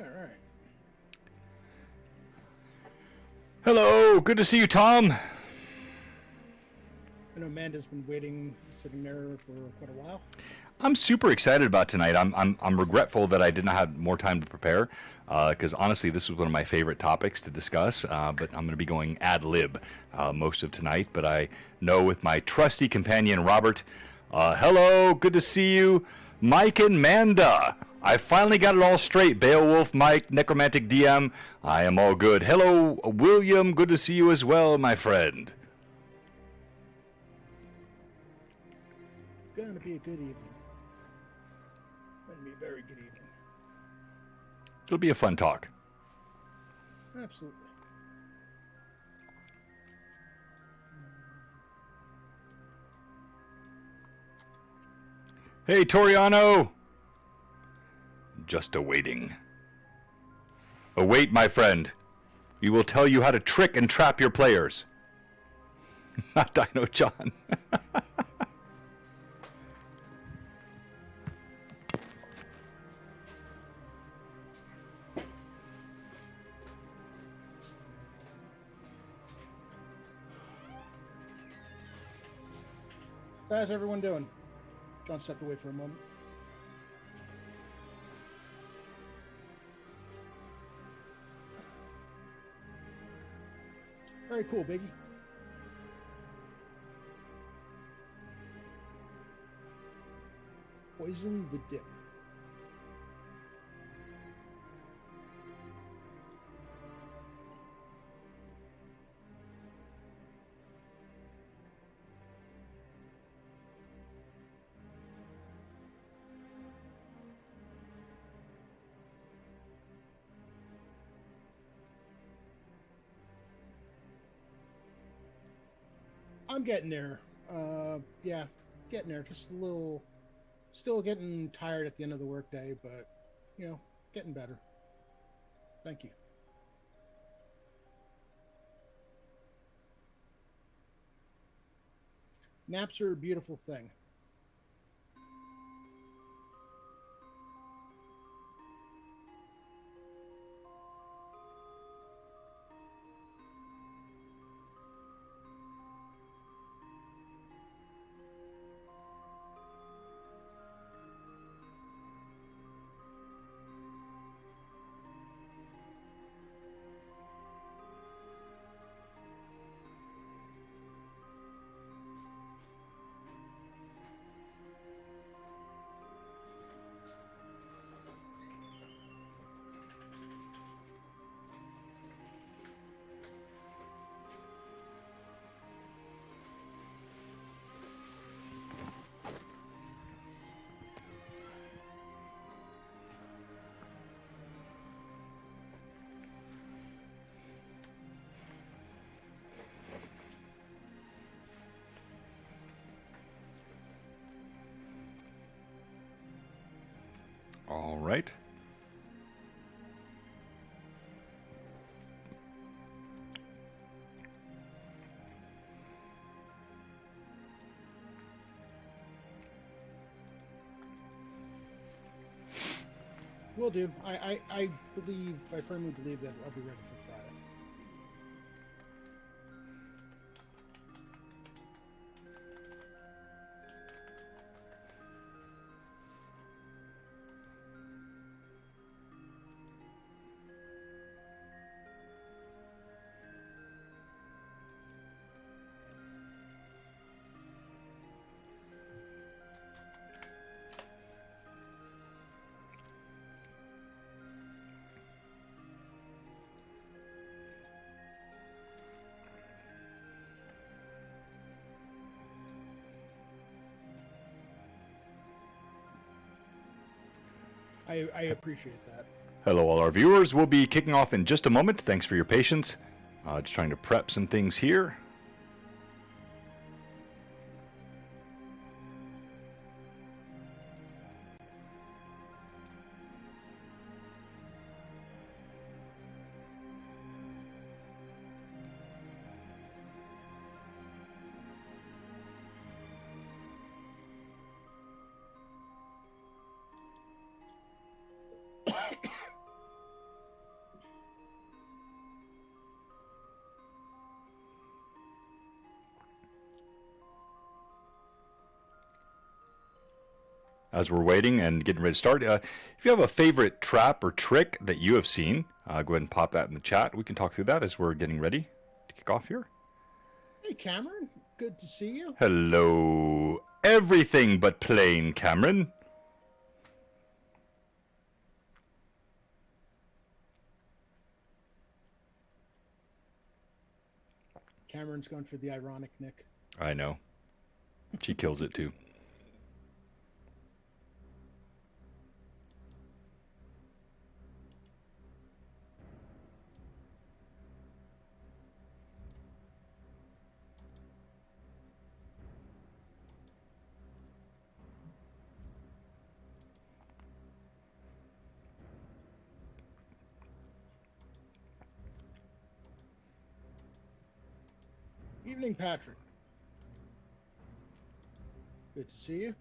right. Hello, good to see you, Tom. I know Amanda's been waiting, sitting there for quite a while. I'm super excited about tonight. I'm regretful that I did not have more time to prepare, because honestly, this was one of my favorite topics to discuss. But I'm going to be going ad lib most of tonight. But I know with my trusty companion Robert. Hello, good to see you, Mike and Manda. I finally got it all straight. Beowulf, Mike, Necromantic DM. I am all good. Hello, William. Good to see you as well, my friend. It's going to be a good evening. Going to be a very good evening. It'll be a fun talk. Absolutely. Hey, Toriano. Just awaiting. Await, my friend. We will tell you how to trick and trap your players. Not Dino John. So how's everyone doing? John stepped away for a moment. Very cool, Biggie. Poison the dip. I'm getting there. Yeah, getting there. Just a little, still getting tired at the end of the workday, but, you know, getting better. Thank you. Naps are a beautiful thing. All right. Will do. I believe, I firmly believe that I'll be ready for Friday. I appreciate that. Hello, all our viewers. We'll be kicking off in just a moment. Thanks for your patience. Just trying to prep some things here. as we're waiting and getting ready to start. If you have a favorite trap or trick that you have seen, go ahead and pop that in the chat. We can talk through that as we're getting ready to kick off here. Hey, Cameron. Good to see you. Hello. Everything but plain, Cameron. Cameron's going for the ironic Nick. I know. She kills it too. Evening, Patrick. Good to see you.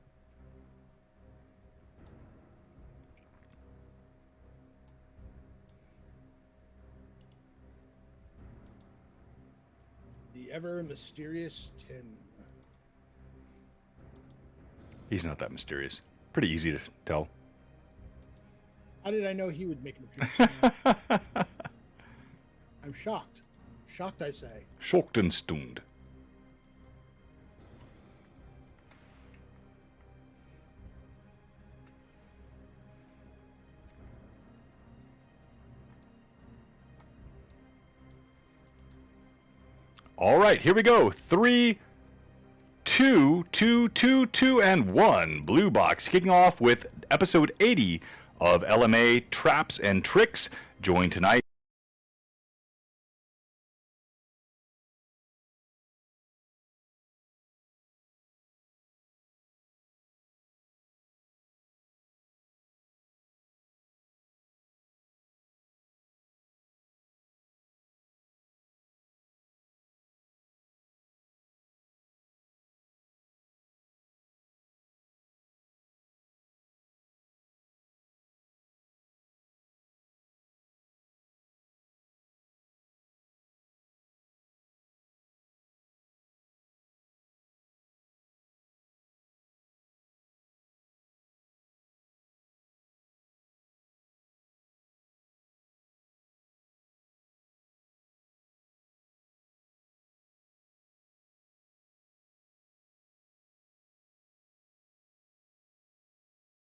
The ever mysterious Tin. He's not that mysterious. Pretty easy to tell. How did I know he would make an appearance? I'm shocked. Shocked, I say. Schocked and stunned. All right, here we go. 3, 2, 2, 2, 2, and 1. Blue Box kicking off with episode 80 of LMA Traps and Tricks. Joined tonight.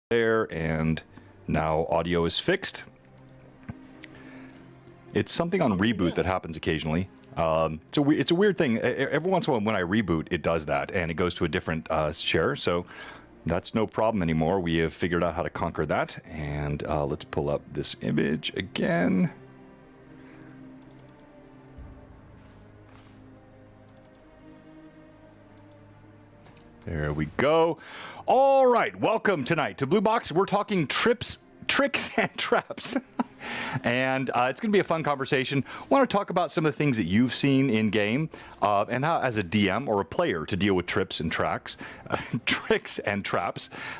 There, and now audio is fixed. It's something on reboot that happens occasionally. It's a weird thing. Every once in a while when I reboot, it does that, and it goes to a different share, so that's no problem anymore. We have figured out how to conquer that, and let's pull up this image again. There we go. All right, welcome tonight to Blue Box. We're talking tricks and traps. And it's going to be a fun conversation. I want to talk about some of the things that you've seen in game and how, as a DM or a player, to deal with tricks and traps.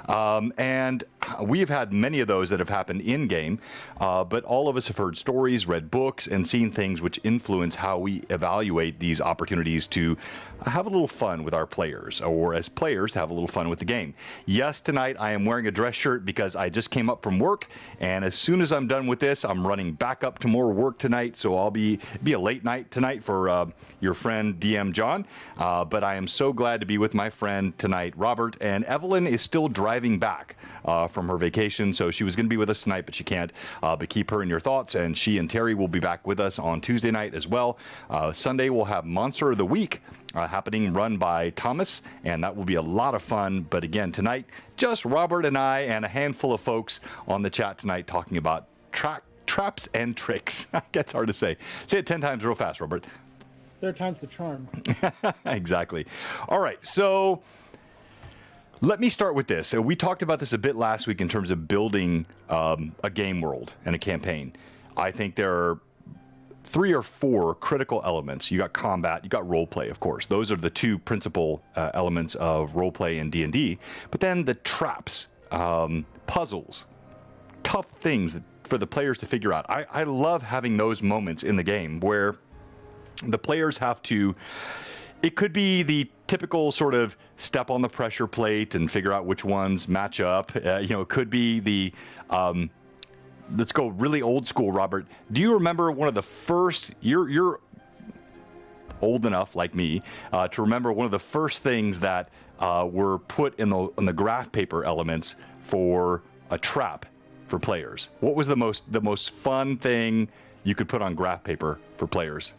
And we have had many of those that have happened in game, but all of us have heard stories, read books, and seen things which influence how we evaluate these opportunities to have a little fun with our players, or as players to have a little fun with the game. Yes, tonight I am wearing a dress shirt because I just came up from work, and as soon as I'm done with this, I'm running back up to more work tonight, so I'll be a late night tonight for your friend DM John, but I am so glad to be with my friend tonight, Robert. And Evelyn is still driving back from her vacation, so she was going to be with us tonight, but she can't. But keep her in your thoughts, and she and Terry will be back with us on Tuesday night as well. Sunday we'll have Monster of the Week happening, run by Thomas, and that will be a lot of fun. But again, tonight, just Robert and I and a handful of folks on the chat tonight talking about traps and tricks. Gets hard to say. Say it 10 times real fast, Robert. Third time's the charm. Exactly. All right, so let me start with this. So we talked about this a bit last week in terms of building a game world and a campaign. I think there are 3 or 4 critical elements. You got combat, you got role play, of course. Those are the 2 principal elements of role play in D&D. But then the traps, puzzles, tough things for the players to figure out. I love having those moments in the game where the players have to, it could be the typical sort of step on the pressure plate and figure out which ones match up. It could be the let's go really old school, Robert. Do you remember one of the first? You're old enough, like me, to remember one of the first things that were put in the graph paper elements for a trap for players. What was the most fun thing you could put on graph paper for players?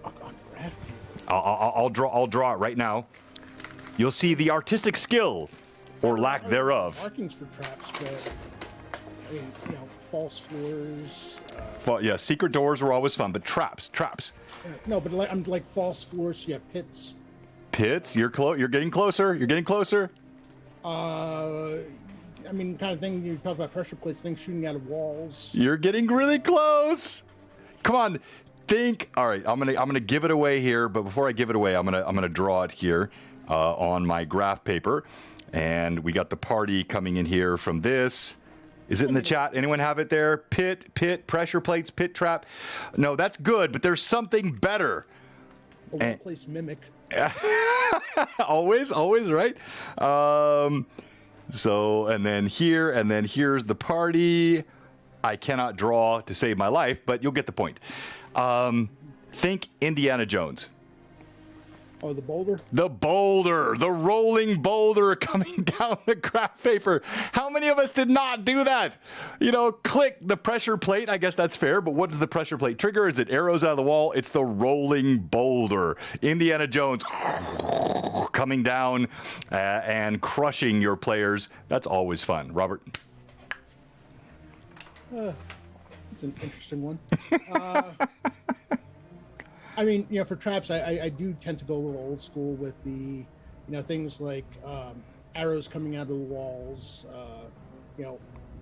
On graph paper. I'll draw it right now. You'll see the artistic skill or lack thereof. Markings for traps, but I mean, false floors. Yeah, secret doors were always fun, but traps. No, but I'm like false floors. So you have pits. Pits. You're getting closer. I mean, kind of thing you talk about pressure plates, things shooting out of walls. You're getting really close. Come on, think. All right, I'm gonna give it away here, but before I give it away, I'm gonna draw it here on my graph paper, and we got the party coming in here from this. Is it in the chat? Anyone have it there? Pit, pressure plates, pit trap. No, that's good, but there's something better. A workplace mimic. always, right? So, and then here's the party. I cannot draw to save my life, but you'll get the point. Think Indiana Jones. Oh, the boulder? The rolling boulder coming down the graph paper. How many of us did not do that? Click the pressure plate. I guess that's fair, but what does the pressure plate trigger? Is it arrows out of the wall? It's the rolling boulder. Indiana Jones coming down and crushing your players. That's always fun. Robert? It's an interesting one. I mean, for traps, I do tend to go a little old school with the, things like arrows coming out of the walls.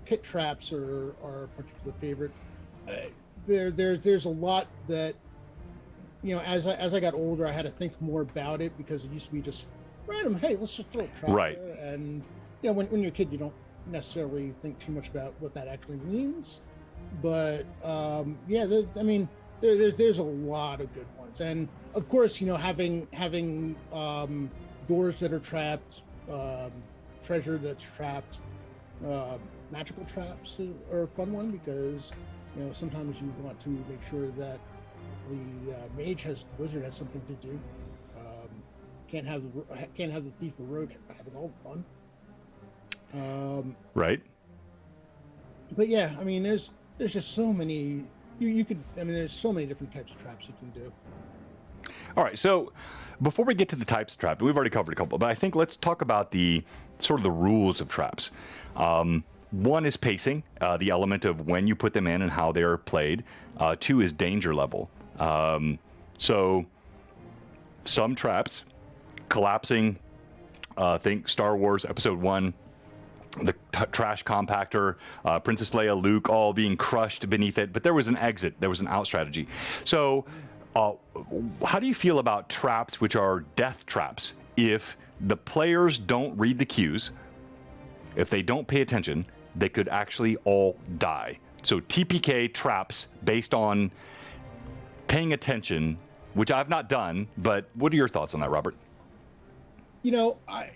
Pit traps are a particular favorite. There's a lot that, as I got older, I had to think more about it because it used to be just random. Hey, let's just throw a trap there. And when you're a kid, you don't necessarily think too much about what that actually means. But there's a lot of good ones, and of course, having doors that are trapped, treasure that's trapped, magical traps are a fun one because sometimes you want to make sure that the wizard has something to do. Can't have the thief or rogue having all the fun. Right. But yeah, I mean, there's just so many. There's so many different types of traps you can do. All right, so before we get to the types of traps, we've already covered a couple, but I think let's talk about the rules of traps. One is pacing, the element of when you put them in and how they are played. Two is danger level. So some traps, collapsing, think Star Wars Episode 1, the trash compactor, Princess Leia, Luke, all being crushed beneath it. But there was an exit. There was an out strategy. So how do you feel about traps which are death traps? If the players don't read the cues, if they don't pay attention, they could actually all die. So TPK traps based on paying attention, which I've not done, but what are your thoughts on that, Robert?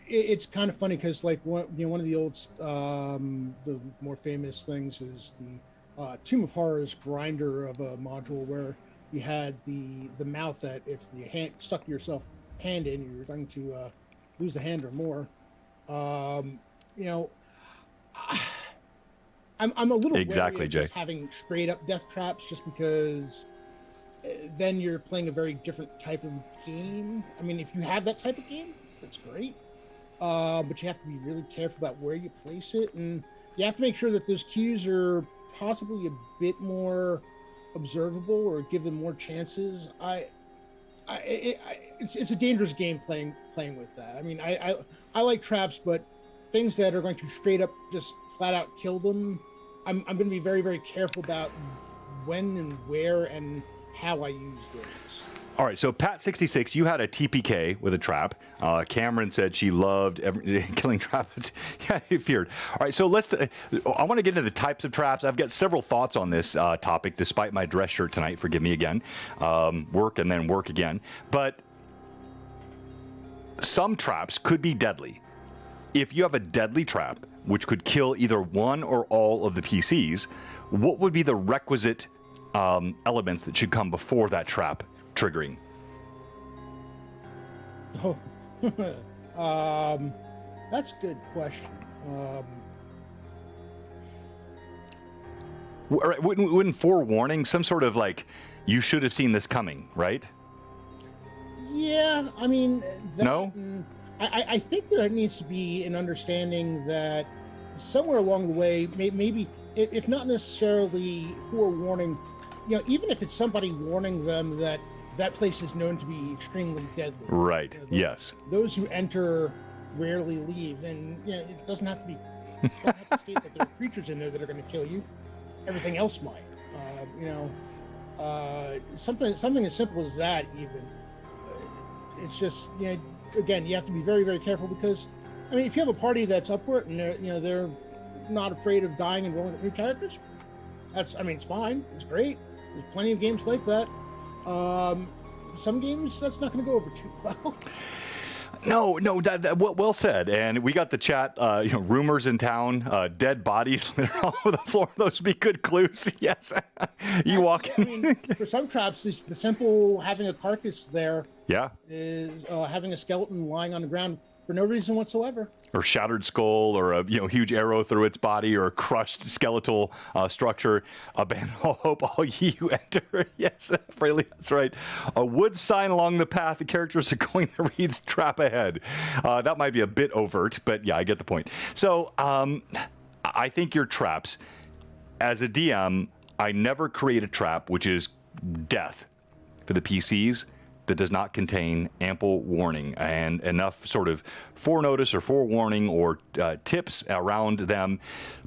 It's kind of funny because, like, one of the old, the more famous things is the Tomb of Horrors grinder of a module where you had the mouth that if you stuck yourself hand in, you were going to lose the hand or more. I'm a little exactly, wary of Jay. just having straight up death traps just because then you're playing a very different type of game. I mean, if you have that type of game, that's great, but you have to be really careful about where you place it, and you have to make sure that those cues are possibly a bit more observable or give them more chances. It's a dangerous game playing with that. I mean, I like traps, but things that are going to straight up just flat out kill them, I'm going to be very, very careful about when and where and how I use those. All right, so Pat66, you had a TPK with a trap. Cameron said she loved killing traps. Yeah, he feared. All right, so I want to get into the types of traps. I've got several thoughts on this topic, despite my dress shirt tonight. Forgive me again. Work and then work again. But some traps could be deadly. If you have a deadly trap, which could kill either one or all of the PCs, what would be the requisite elements that should come before that trap triggering? Oh, that's a good question. Wouldn't forewarning, some sort of like, you should have seen this coming, right? Yeah, I mean, no? I think there needs to be an understanding that somewhere along the way, maybe, if not necessarily forewarning, even if it's somebody warning them that that place is known to be extremely deadly. Right, yes. Those who enter rarely leave, and it doesn't have to be, don't have to state that there are creatures in there that are going to kill you. Everything else might. Something as simple as that, even. It's just, again, you have to be very, very careful because, I mean, if you have a party that's up for it and they're not afraid of dying and rolling with new characters, it's fine. It's great. There's plenty of games like that. Some games that's not going to go over too well. No, that well said. And we got the chat, rumors in town, dead bodies all over the floor. Those would be good clues. Yes. You walk in. I mean, for some traps, the simple having a carcass there is having a skeleton lying on the ground for no reason whatsoever. Or shattered skull, or a huge arrow through its body, or a crushed skeletal structure. Abandon all hope, all ye who enter. Yes, Fraley, that's right. A wood sign along the path. The characters are going to read trap ahead. That might be a bit overt, but yeah, I get the point. So I think your traps, as a DM, I never create a trap which is death for the PCs that does not contain ample warning and enough sort of forenotice or forewarning or tips around them.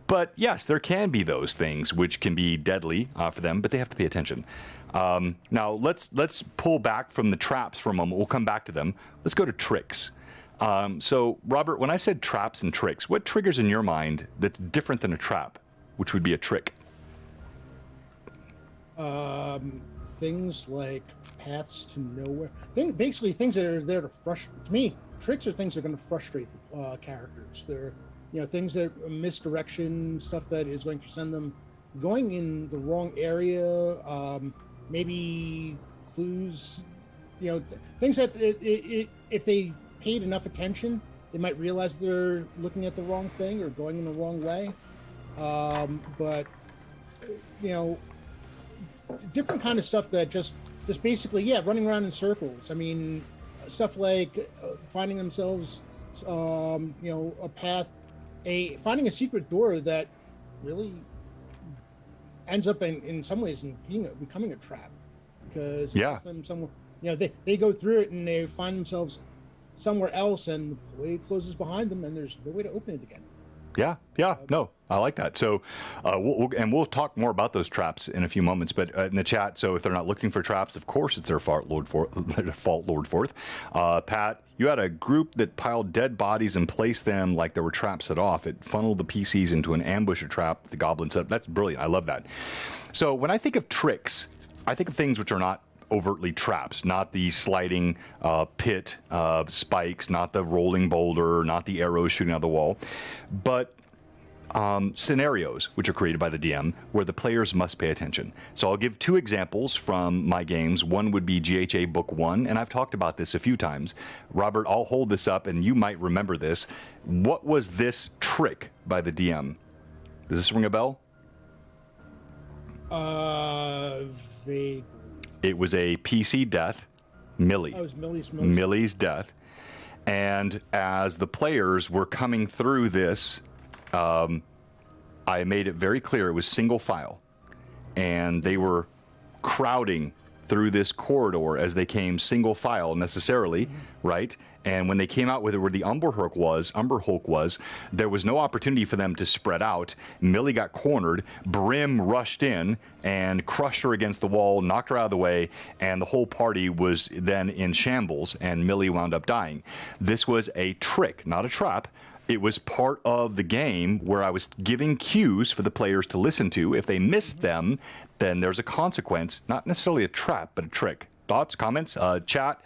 But yes, there can be those things which can be deadly for them, but they have to pay attention. Now let's pull back from the traps for a moment. We'll come back to them. Let's go to tricks. So Robert, when I said traps and tricks, what triggers in your mind that's different than a trap, which would be a trick? Things like paths to nowhere. Basically, things that are there to frustrate. To me, tricks are things that are going to frustrate the characters. They're, things that are misdirection, stuff that is going to send them going in the wrong area. Maybe clues. Things that if they paid enough attention, they might realize they're looking at the wrong thing or going in the wrong way. But different kind of stuff that just basically, running around in circles. I mean, stuff like finding themselves, a path, finding a secret door that really ends up in some ways becoming a trap, because they go through it and they find themselves somewhere else, and the way closes behind them, and there's no way to open it again. No, I like that. So we'll talk more about those traps in a few moments, but in the chat, so if they're not looking for traps, of course it's their fault, Lord Forth. Pat, you had a group that piled dead bodies and placed them like there were traps set off. It funneled the PCs into an ambush or trap the goblins set up. That's brilliant. I love that. So when I think of tricks, I think of things which are not overtly traps, not the sliding pit spikes, not the rolling boulder, not the arrows shooting out the wall, but scenarios which are created by the DM where the players must pay attention. So I'll give two examples from my games. One would be GHA Book 1, and I've talked about this a few times. Robert, I'll hold this up, and you might remember this. What was this trick by the DM? Does this ring a bell? Vaguely. It was a PC death, Millie. Oh, it was Millie's death. And as the players were coming through this, I made it very clear it was single file. And they were crowding through this corridor as they came single file necessarily, right? And when they came out with it where the Umber Hulk was, there was no opportunity for them to spread out. Millie got cornered. Brim rushed in and crushed her against the wall, knocked her out of the way, and the whole party was then in shambles, and Millie wound up dying. This was a trick, not a trap. It was part of the game where I was giving cues for the players to listen to. If they missed them, then there's a consequence. Not necessarily a trap, but a trick. Thoughts, comments, chat?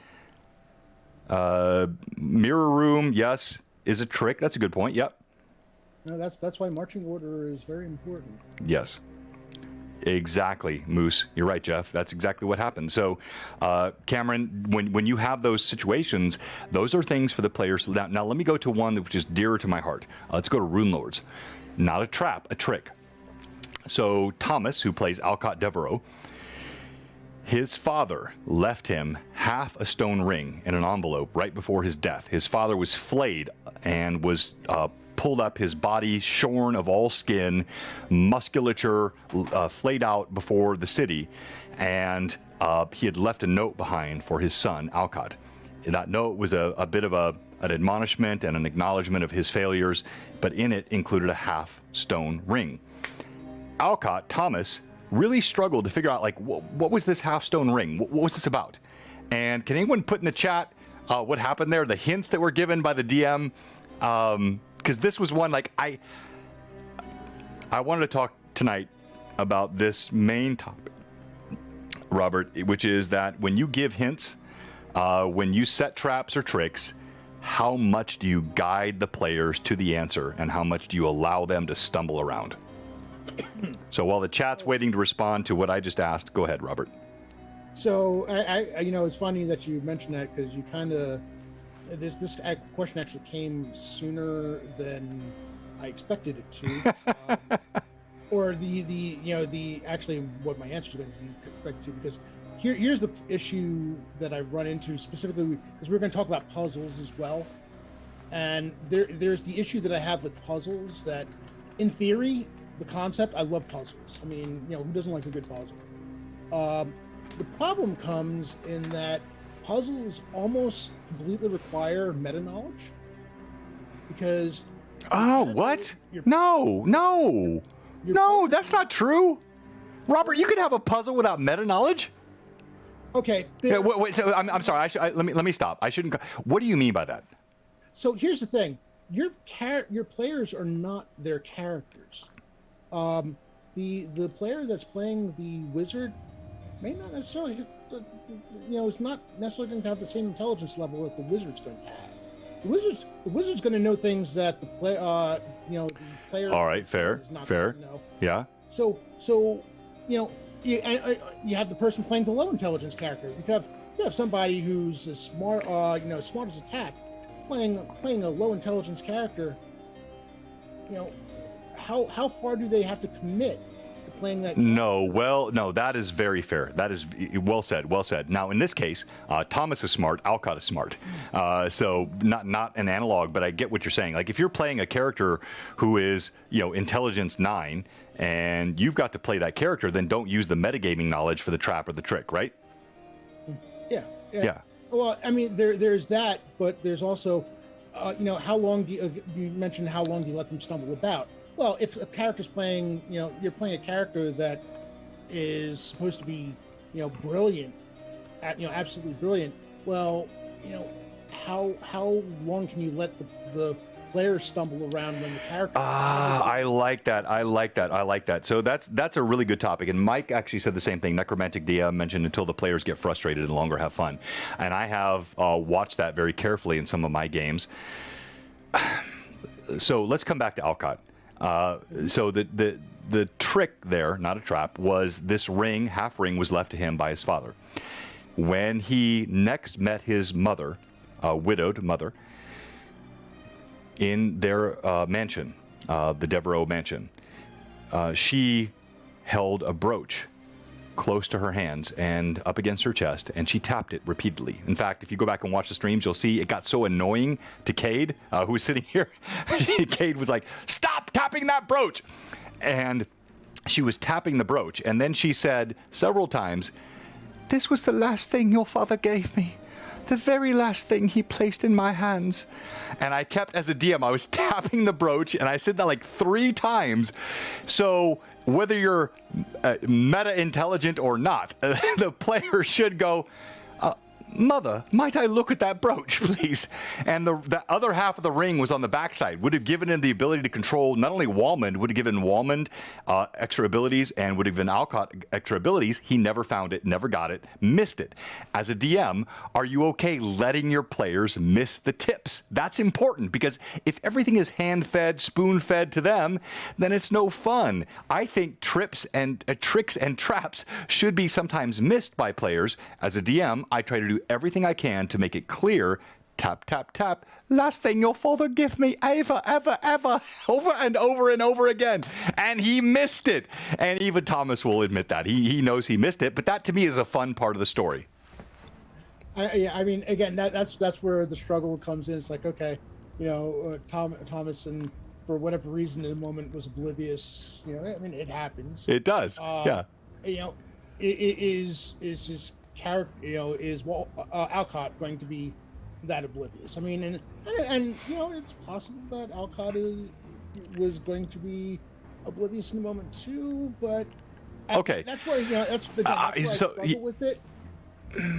Mirror room, yes, is a trick. That's a good point. Yep. No, that's why marching order is very important. Yes. Exactly, Moose. You're right, Jeff. That's exactly what happened. So, Cameron, when you have those situations, those are things for the players. Now let me go to one which is dearer to my heart. Let's go to Rune Lords. Not a trap, a trick. So Thomas, who plays Alcott Devereaux, his father left him half a stone ring in an envelope right before his death. His father was flayed and was pulled up, his body shorn of all skin, musculature flayed out before the city, and he had left a note behind for his son, Alcott. And that note was a bit of an admonishment and an acknowledgement of his failures, but in it included a half stone ring. Alcott, Thomas, really struggled to figure out, like, what was this half stone ring? What was this about? And can anyone put in the chat what happened there, the hints that were given by the DM? Because this was one, like, I wanted to talk tonight about this main topic, Robert, which is that when you give hints, when you set traps or tricks, how much do you guide the players to the answer, and how much do you allow them to stumble around? So while the chat's waiting to respond to what I just asked, go ahead, Robert. So I it's funny that you mentioned that, because you kind of this question actually came sooner than I expected it to, or the actually what my answer is going to be correct to, because here's the issue that I've run into specifically, because we're going to talk about puzzles as well, and there's the issue that I have with puzzles that, in theory, the concept, I love puzzles. I mean, who doesn't like a good puzzle? The problem comes in that puzzles almost completely require meta knowledge, because what? No, that's not true. Robert, you could have a puzzle without meta knowledge. Okay. Wait. So I'm sorry. Let me stop. I shouldn't. What do you mean by that? So here's the thing: your players are not their characters. The player that's playing the wizard may not necessarily, is not necessarily going to have the same intelligence level that the wizard's going to have. The wizard's going to know things that the player. All right, fair. Is not Fair. Going to know. Yeah. So you have the person playing the low intelligence character. You have somebody who's as smart, smart as a tack, playing a low intelligence character. How far do they have to commit to playing that character? No, that is very fair. That is well said. Now, in this case, Thomas is smart, Alcott is smart. So not an analog, but I get what you're saying. Like, if you're playing a character who is, intelligence 9, and you've got to play that character, then don't use the metagaming knowledge for the trap or the trick, right? Yeah. Well, I mean, there's that, but there's also, how long do you mentioned how long do you let them stumble about? Well, if a character's playing, you're playing a character that is supposed to be, brilliant, absolutely brilliant. Well, how long can you let the players stumble around when the character? I like that. So that's a really good topic. And Mike actually said the same thing. Necromantic DM mentioned until the players get frustrated and no longer have fun. And I have watched that very carefully in some of my games. So let's come back to Alcott. So the trick there, not a trap, was this ring, half ring, was left to him by his father. When he next met his mother, a widowed mother, in their mansion, the Devereaux mansion, she held a brooch close to her hands and up against her chest, and she tapped it repeatedly. In fact, if you go back and watch the streams, you'll see it got so annoying to Cade, who was sitting here. Cade was like, "Stop tapping that brooch!" And she was tapping the brooch, and then she said several times, "This was the last thing your father gave me. The very last thing he placed in my hands." And I kept, as a DM, I was tapping the brooch, and I said that like 3 times. So whether you're meta intelligent or not, the player should go, Mother, might I look at that brooch, please? And the other half of the ring was on the backside. Would have given him the ability to control not only Walmond, would have given Walmond extra abilities and would have given Alcott extra abilities. He never found it, never got it, missed it. As a DM, are you okay letting your players miss the tips? That's important, because if everything is hand-fed, spoon-fed to them, then it's no fun. I think tricks and traps should be sometimes missed by players. As a DM, I try to do everything I can to make it clear. Tap, tap, tap. Last thing your father give me, ever, ever, ever, over and over and over again. And he missed it. And even Thomas will admit that. He knows he missed it. But that, to me, is a fun part of the story. I mean, again, that's where the struggle comes in. It's like, okay, Thomas, and for whatever reason, in the moment was oblivious. I mean, it happens. It does. Yeah. Is his character, is Alcott going to be that oblivious? I mean, and it's possible that Alcott was going to be oblivious in the moment too, but okay, that's where that's where I struggle with it.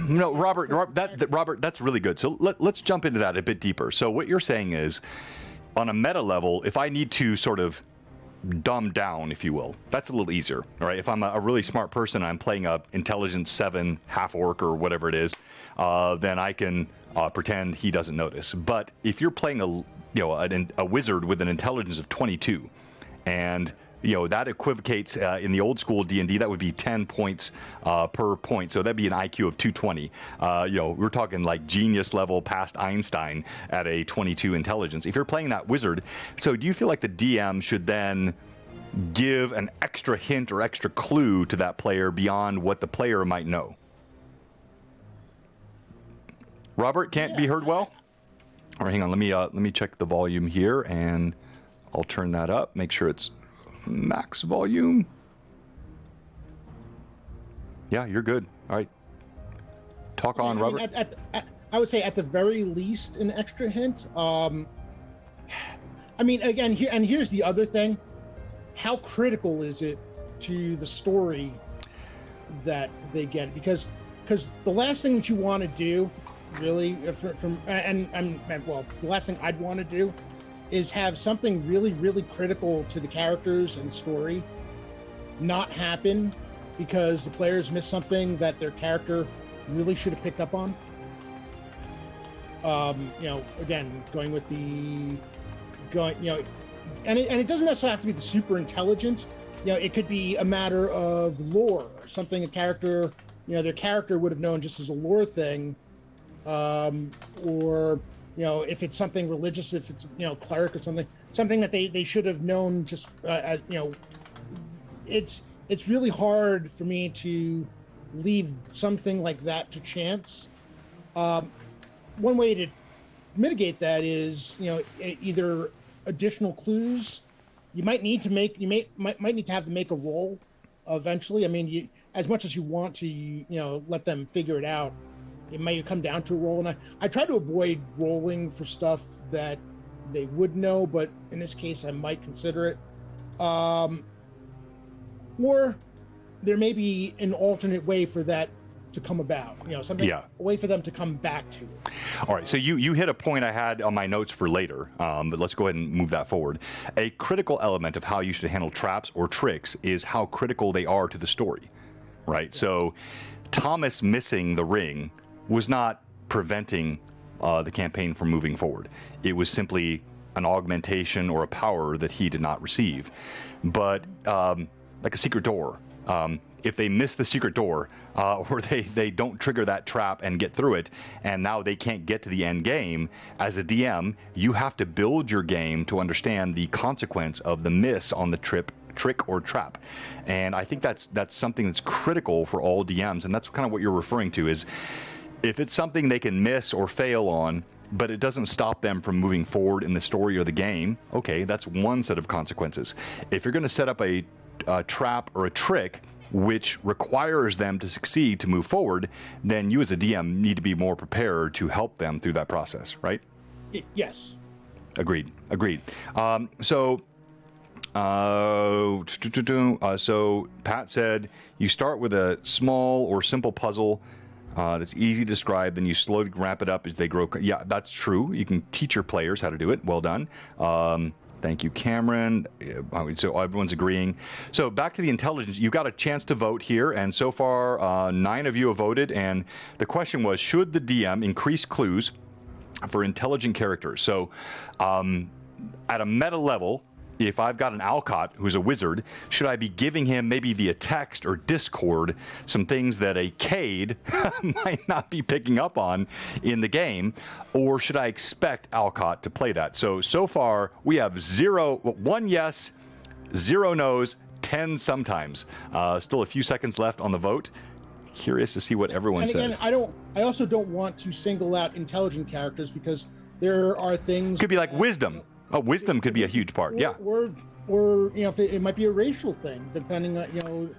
No, Robert, that's really good. So let's jump into that a bit deeper. So what you're saying is, on a meta level, if I need to sort of dumb down, if you will, that's a little easier, all right? If I'm a really smart person, I'm playing a intelligence 7 half orc or whatever it is, then I can pretend he doesn't notice. But if you're playing a wizard with an intelligence of 22, and that equivocates in the old school D&D, that would be 10 points per point. So that'd be an IQ of 220. We're talking like genius level past Einstein at a 22 intelligence. If you're playing that wizard, so do you feel like the DM should then give an extra hint or extra clue to that player beyond what the player might know? Robert, can't be heard well? All right, hang on. Let me check the volume here, and I'll turn that up. Make sure it's max volume. Yeah, you're good. All right. Talk on, Robert. I would say at the very least an extra hint. I mean, again, here's the other thing. How critical is it to the story that they get? Because the last thing that you want to do, really, the last thing I'd want to do is have something really, really critical to the characters and story not happen because the players missed something that their character really should have picked up on. Again, going with and it doesn't necessarily have to be the super intelligent. It could be a matter of lore, something a character, their character would have known just as a lore thing, or if it's something religious, if it's cleric or something that they should have known. Just it's really hard for me to leave something like that to chance. One way to mitigate that is either additional clues. You might need to make might need to have to make a roll eventually. I mean, as much as you want to let them figure it out, it might come down to a roll, and I try to avoid rolling for stuff that they would know, but in this case, I might consider it. Or there may be an alternate way for that to come about. A way for them to come back to it. All right, so you hit a point I had on my notes for later, but let's go ahead and move that forward. A critical element of how you should handle traps or tricks is how critical they are to the story, right? Yeah. So Thomas missing the ring was not preventing the campaign from moving forward. It was simply an augmentation or a power that he did not receive. But like a secret door, if they miss the secret door or they don't trigger that trap and get through it, and now they can't get to the end game, as a DM, you have to build your game to understand the consequence of the miss on the trick or trap. And I think that's something that's critical for all DMs, and that's kind of what you're referring to, is if it's something they can miss or fail on, but it doesn't stop them from moving forward in the story or the game, okay, that's one set of consequences. If you're going to set up a trap or a trick which requires them to succeed to move forward, then you as a DM need to be more prepared to help them through that process, right? Yes. Agreed. So Pat said you start with a small or simple puzzle That's easy to describe. Then you slowly ramp it up as they grow. Yeah, that's true. You can teach your players how to do it. Well done. Thank you, Cameron. So everyone's agreeing. So back to the intelligence. You got a chance to vote here, and so far 9 of you have voted. And the question was, should the DM increase clues for intelligent characters? So at a meta level, if I've got an Alcott who's a wizard, should I be giving him maybe via text or Discord some things that a Cade might not be picking up on in the game? Or should I expect Alcott to play that? So far, we have 1 yes, 0 no's, 10 sometimes. Still a few seconds left on the vote. Curious to see what everyone says. I also don't want to single out intelligent characters because there are things... Could be like wisdom. Oh, wisdom could be a huge part. Or if it might be a racial thing, depending on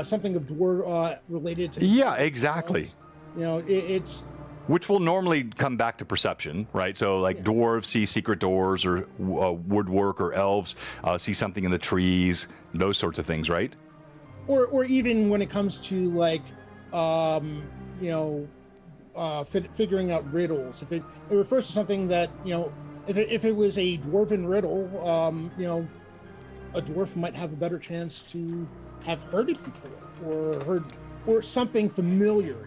something of dwarf related to. Yeah, exactly. It's which will normally come back to perception, right? So like dwarves see secret doors, or woodwork, or elves see something in the trees, those sorts of things, right? Or even when it comes to like figuring out riddles, if it refers to something that If it was a dwarven riddle, a dwarf might have a better chance to have heard it before, or something familiar.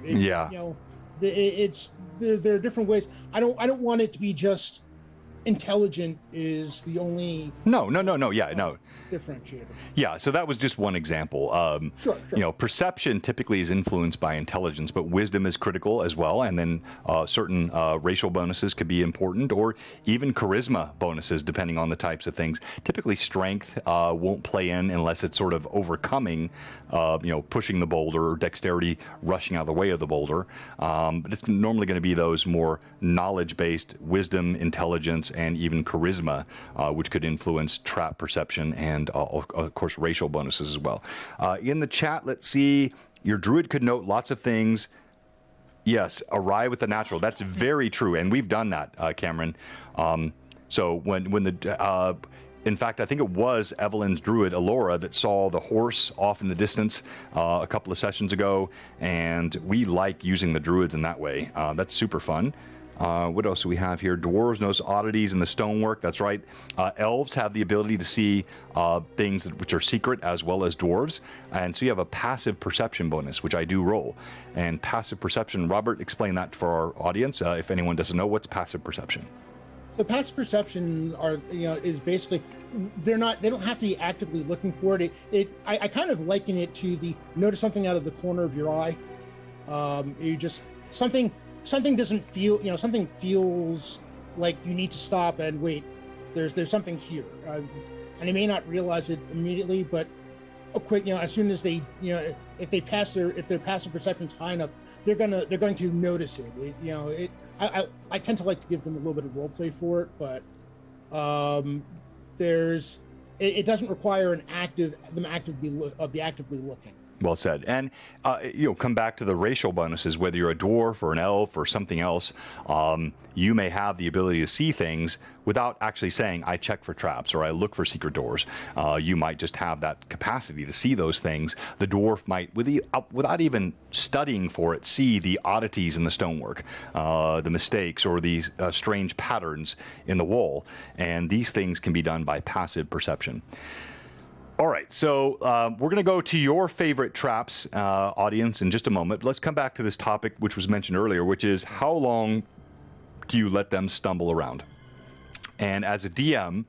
There are different ways. I don't want it to be just intelligent is the only differentiator. Yeah, so that was just one example. Sure. Perception typically is influenced by intelligence, but wisdom is critical as well. And then certain racial bonuses could be important, or even charisma bonuses, depending on the types of things. Typically, strength won't play in unless it's sort of overcoming, pushing the boulder, or dexterity rushing out of the way of the boulder. But it's normally going to be those more knowledge-based wisdom, intelligence, and even charisma, which could influence trap perception and, of course, racial bonuses as well. In the chat, let's see. Your druid could note lots of things. Yes, arrive with the natural. That's very true, and we've done that, Cameron. So in fact, I think it was Evelyn's druid, Alora, that saw the horse off in the distance a couple of sessions ago, and we like using the druids in that way. That's super fun. What else do we have here? Dwarves knows oddities in the stonework. That's right. Elves have the ability to see things which are secret as well as dwarves. And so you have a passive perception bonus, which I do roll. And passive perception, Robert, explain that for our audience. If anyone doesn't know, what's passive perception? So passive perception is basically they don't have to be actively looking for it. I kind of liken it to the notice something out of the corner of your eye. You just something doesn't feel, something feels like you need to stop and wait. There's something here, and they may not realize it immediately, but quick, as soon as they, if their passive perception's high enough, they're going to notice it. I tend to like to give them a little bit of role play for it, but it doesn't require them actively looking. Well said. And, come back to the racial bonuses, whether you're a dwarf or an elf or something else, you may have the ability to see things without actually saying, I check for traps or I look for secret doors. You might just have that capacity to see those things. The dwarf might, without even studying for it, see the oddities in the stonework, the mistakes or the strange patterns in the wall. And these things can be done by passive perception. All right, so we're going to go to your favorite traps, audience, in just a moment. Let's come back to this topic, which was mentioned earlier, which is how long do you let them stumble around? And as a DM,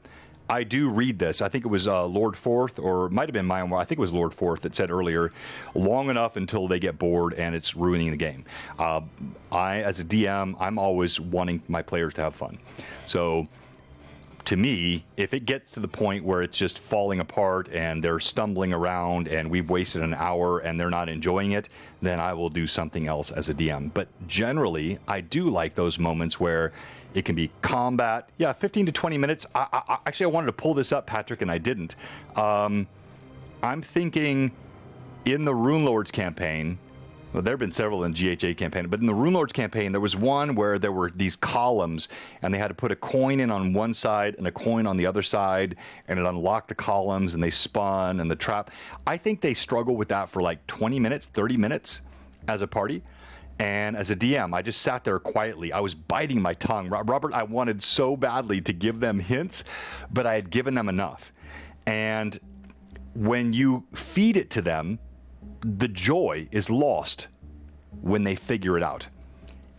I do read this. I think it was Lord Forth, or it might have been my own. I think it was Lord Forth that said earlier, long enough until they get bored and it's ruining the game. As a DM, I'm always wanting my players to have fun. So to me, if it gets to the point where it's just falling apart and they're stumbling around and we've wasted an hour and they're not enjoying it, then I will do something else as a DM. But generally, I do like those moments where it can be combat. Yeah, 15 to 20 minutes. Actually, I wanted to pull this up, Patrick, and I didn't. I'm thinking in the Rune Lords campaign, well, there have been several in GHA campaign, but in the Rune Lords campaign, there was one where there were these columns, and they had to put a coin in on one side and a coin on the other side, and it unlocked the columns, and they spun, and the trap. I think they struggle with that for like 20 minutes, 30 minutes as a party. And as a DM, I just sat there quietly. I was biting my tongue. Robert, I wanted so badly to give them hints, but I had given them enough. And when you feed it to them, the joy is lost when they figure it out.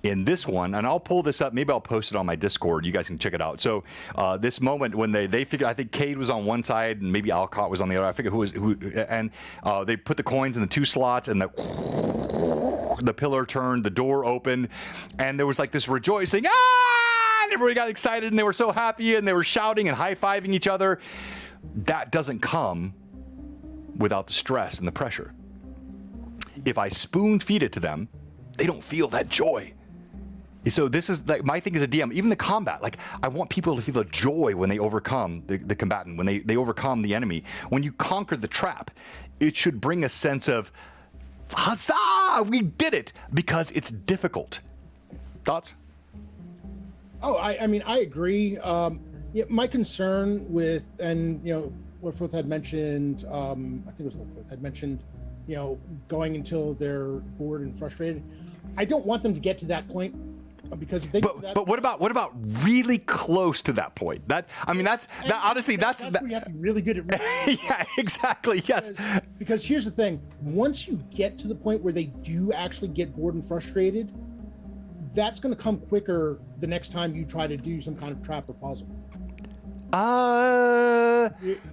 In this one, and I'll pull this up, maybe I'll post it on my Discord, you guys can check it out. So this moment when they figured, I think Cade was on one side and maybe Alcott was on the other, I forget who, and they put the coins in the 2 slots and the pillar turned, the door opened, and there was like this rejoicing, and everybody got excited and they were so happy and they were shouting and high-fiving each other. That doesn't come without the stress and the pressure. If I spoon feed it to them, they don't feel that joy. So this is like my thing as a DM, even the combat, like I want people to feel the joy when they overcome the combatant, when they overcome the enemy. When you conquer the trap, it should bring a sense of, huzzah, we did it, because it's difficult. Thoughts? Oh, I mean, I agree. Yeah, my concern with, and what Frith had mentioned, I think it was what Frith had mentioned, going until they're bored and frustrated. I don't want them to get to that point, because if they do that, but what about really close to that point? That's where you have to be really good at reading. Yeah, exactly. Yes. Because here's the thing: once you get to the point where they do actually get bored and frustrated, that's going to come quicker the next time you try to do some kind of trap or puzzle.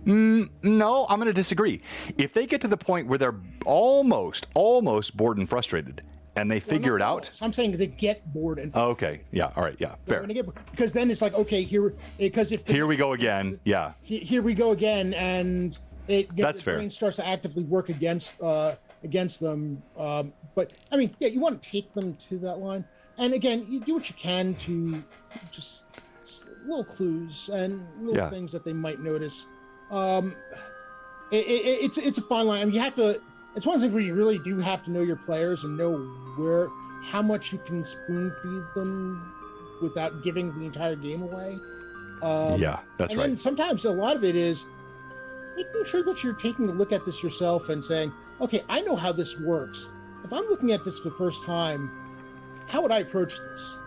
No, I'm going to disagree. If they get to the point where they're almost bored and frustrated, and they figure it out. So I'm saying they get bored and frustrated. Okay, yeah, all right, yeah, fair. Because then it's like, okay, here we go again, yeah. Here we go again, and that's fair. The brain starts to actively work against them. But I mean, yeah, you want to take them to that line, and again, you do what you can to just little clues and little things that they might notice. It's a fine line. I mean, you have to. It's one thing where you really do have to know your players and know how much you can spoon feed them without giving the entire game away. Yeah, that's right. And sometimes a lot of it is making sure that you're taking a look at this yourself and saying, okay, I know how this works. If I'm looking at this for the first time, how would I approach this?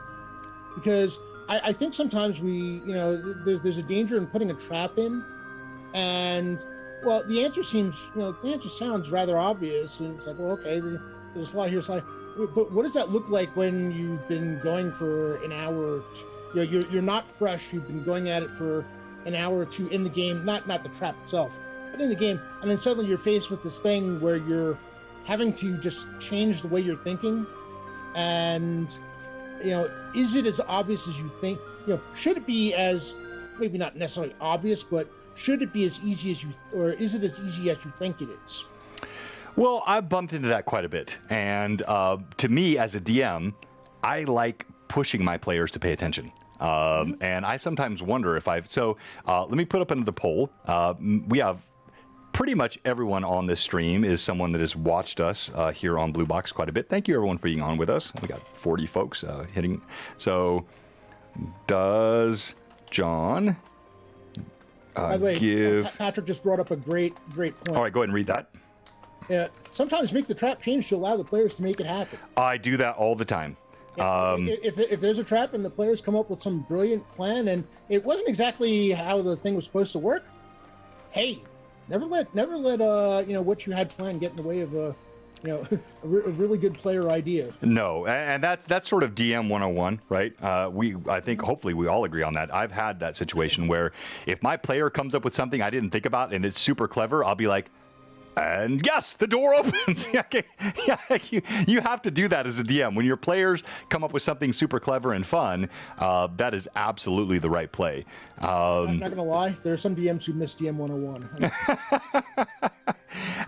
Because I think sometimes there's a danger in putting a trap in, and well, the answer sounds rather obvious, and it's like, well, okay, there's a slide here, slide. But what does that look like when you've been going for an hour? You're not fresh. You've been going at it for an hour or two in the game, not the trap itself, but in the game, and then suddenly you're faced with this thing where you're having to just change the way you're thinking, and is it as obvious as you think? Should it be as maybe not necessarily obvious, but should it be as easy as or is it as easy as you think it is? Well, I've bumped into that quite a bit. And to me, as a DM, I like pushing my players to pay attention. And I sometimes wonder if let me put up another poll. We have pretty much everyone on this stream is someone that has watched us here on Blue Box quite a bit. Thank you, everyone, for being on with us. We got 40 folks hitting. So does John... By the way, Patrick just brought up a great point. All right, go ahead and read that. Sometimes make the trap change to allow the players to make it happen. I do that all the time. If there's a trap and the players come up with some brilliant plan and it wasn't exactly how the thing was supposed to work, hey, never let what you had planned get in the way of a really good player idea. No, and that's sort of DM 101, right? I think hopefully we all agree on that. I've had that situation where if my player comes up with something I didn't think about and it's super clever, I'll be like, and yes, the door opens. You have to do that as a DM. When your players come up with something super clever and fun, that is absolutely the right play. I'm not going to lie. There are some DMs who miss DM 101.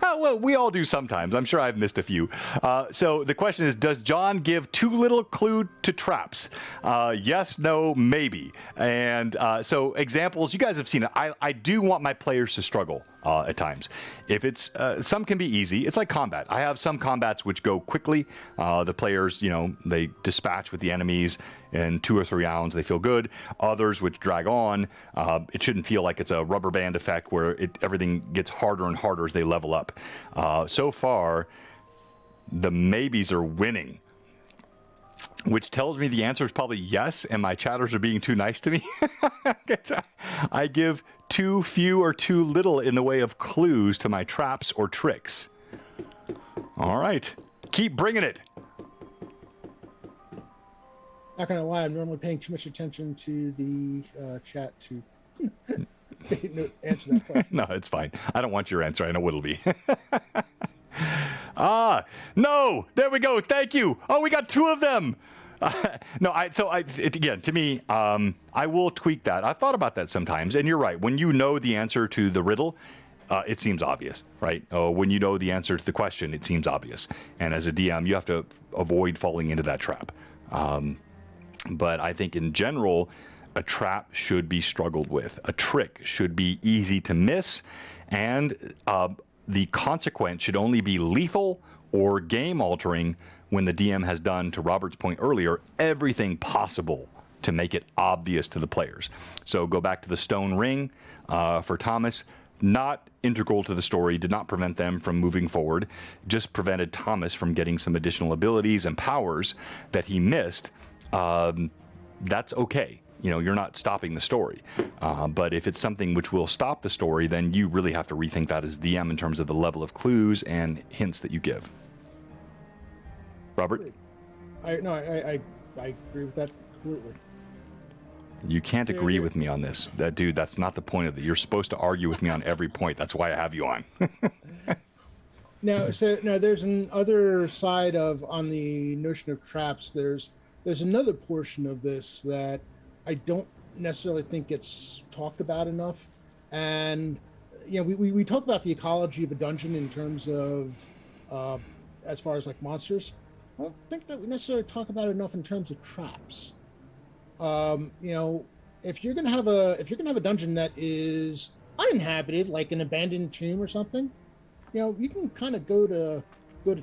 Well, we all do sometimes. I'm sure I've missed a few. So the question is, does John give too little clue to traps? Yes, no, maybe. And so examples, you guys have seen it. I do want my players to struggle at times. If it's some can be easy. It's like combat. I have some combats which go quickly. The players, they dispatch with the enemies in 2 or 3 rounds. They feel good. Others which drag on. It shouldn't feel like it's a rubber band effect where everything gets harder and harder as they level up. So far, the maybes are winning. which tells me the answer is probably yes, and my chatters are being too nice to me. I give too few or too little in the way of clues to my traps or tricks. All right. Keep bringing it. Not gonna lie, I'm normally paying too much attention to the chat to answer that question. No, it's fine. I don't want your answer. I know what it'll be. No, there we go. Thank you. Oh, we got 2 of them. Again, to me, I will tweak that. I've thought about that sometimes, and you're right. When you know the answer to the riddle, it seems obvious, right? When you know the answer to the question, it seems obvious. And as a DM, you have to avoid falling into that trap. But I think in general, a trap should be struggled with. A trick should be easy to miss, and the consequence should only be lethal or game-altering when the DM has done, to Robert's point earlier, everything possible to make it obvious to the players. So go back to the stone ring for Thomas. Not integral to the story, did not prevent them from moving forward, just prevented Thomas from getting some additional abilities and powers that he missed. That's okay. You know, you're not stopping the story. But if it's something which will stop the story, then you really have to rethink that as DM in terms of the level of clues and hints that you give. Robert? I agree with that completely. You can't agree with me on this. Dude, that's not the point of it. You're supposed to argue with me on every point. That's why I have you on. Now, there's another side on the notion of traps. There's another portion of this that I don't necessarily think gets talked about enough. And, we talk about the ecology of a dungeon in terms of, as far as like monsters. I don't think that we necessarily talk about it enough in terms of traps. If you're gonna have a dungeon that is uninhabited, like an abandoned tomb or something, you can kind of go to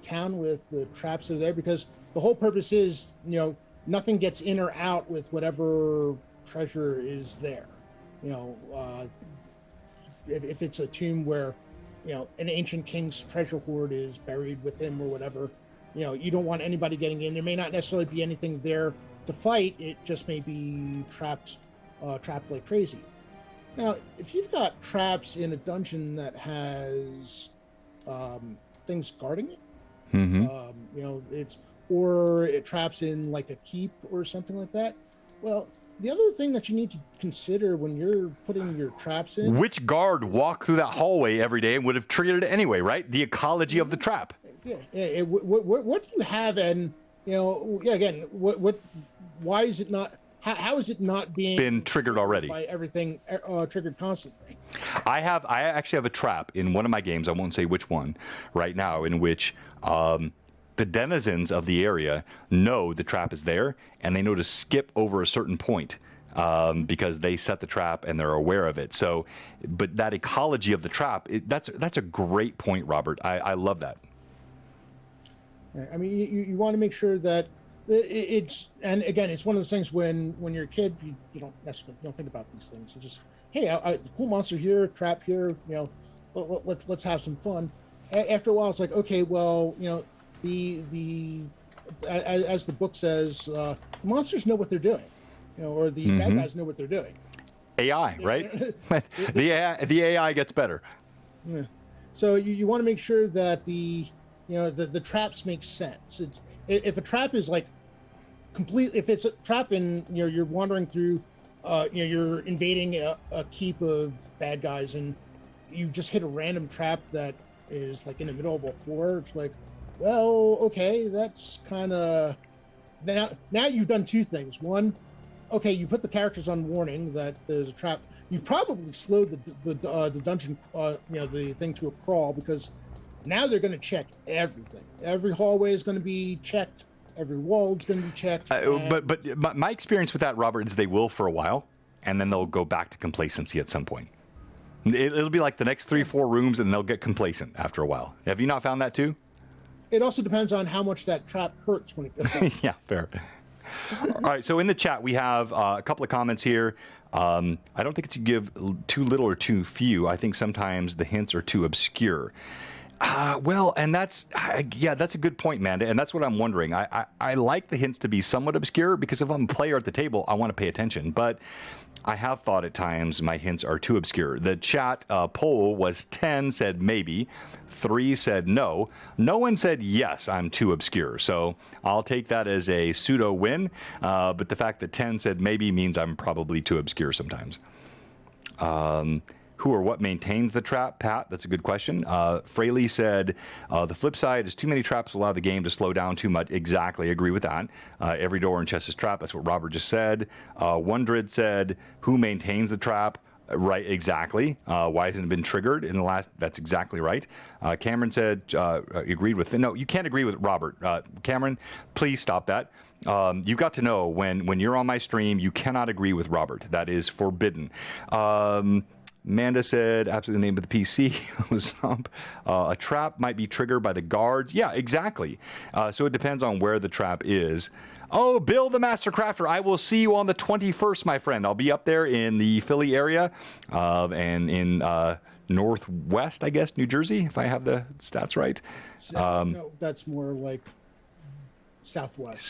town with the traps that are there, because the whole purpose is, nothing gets in or out with whatever treasure is there. If it's a tomb where, an ancient king's treasure hoard is buried with him or whatever, you don't want anybody getting in. There may not necessarily be anything there to fight. It just may be trapped like crazy. Now, if you've got traps in a dungeon that has things guarding it, it traps in like a keep or something like that. Well, the other thing that you need to consider when you're putting your traps in, which guard walked through that hallway every day and would have triggered it anyway, right? The ecology of the trap. Yeah. What do you have, and why is it not? How is it not been triggered already? By everything triggered constantly. I actually have a trap in one of my games. I won't say which one right now, in which the denizens of the area know the trap is there, and they know to skip over a certain point because they set the trap and they're aware of it. So, but that ecology of the trap, that's a great point, Robert. I love that. I mean, you want to make sure that it's one of those things when you're a kid, you don't necessarily think about these things. You just, hey, the cool monster here, trap here, let's have some fun. After a while, it's like, okay, well, as the book says, the monsters know what they're doing, or the bad guys know what they're doing. AI, right? the AI gets better. Yeah. So you want to make sure that the traps make sense. If a trap is like if it's a trap and you're wandering through, you're invading a keep of bad guys and you just hit a random trap that is like in the middle of a floor, it's like, well, okay, that's kind of now you've done 2 things. One, okay, you put the characters on warning that there's a trap. You probably slowed the dungeon, the thing to a crawl, because now they're going to check everything. Every hallway is going to be checked. Every wall is going to be checked. But my experience with that, Robert, is they will for a while, and then they'll go back to complacency at some point. It'll be like the next 3-4 rooms, and they'll get complacent after a while. Have you not found that too? It also depends on how much that trap hurts when it goes up. Yeah, fair. All right, so in the chat, we have a couple of comments here. I don't think it's you give too little or too few. I think sometimes the hints are too obscure. Well, and that's a good point, Manda, and that's what I'm wondering. I like the hints to be somewhat obscure because if I'm a player at the table, I want to pay attention. But I have thought at times my hints are too obscure. The chat poll was 10 said maybe, 3 said no. No one said yes, I'm too obscure. So I'll take that as a pseudo win. But the fact that 10 said maybe means I'm probably too obscure sometimes. Who or what maintains the trap? Pat, that's a good question. Fraley said, the flip side is too many traps will allow the game to slow down too much. Exactly, agree with that. Every door in chess is trapped. That's what Robert just said. Wondred said, who maintains the trap? Right, exactly. Why hasn't it been triggered in the last? That's exactly right. Cameron said, agreed with. No, you can't agree with Robert. Cameron, please stop that. You've got to know when you're on my stream, you cannot agree with Robert. That is forbidden. Amanda said, absolutely the name of the PC was a trap might be triggered by the guards. Yeah, exactly. So it depends on where the trap is. Oh, Bill the Master Crafter, I will see you on the 21st, my friend. I'll be up there in the Philly area and in Northwest, I guess, New Jersey, if I have the stats right. No, that's more like Southwest.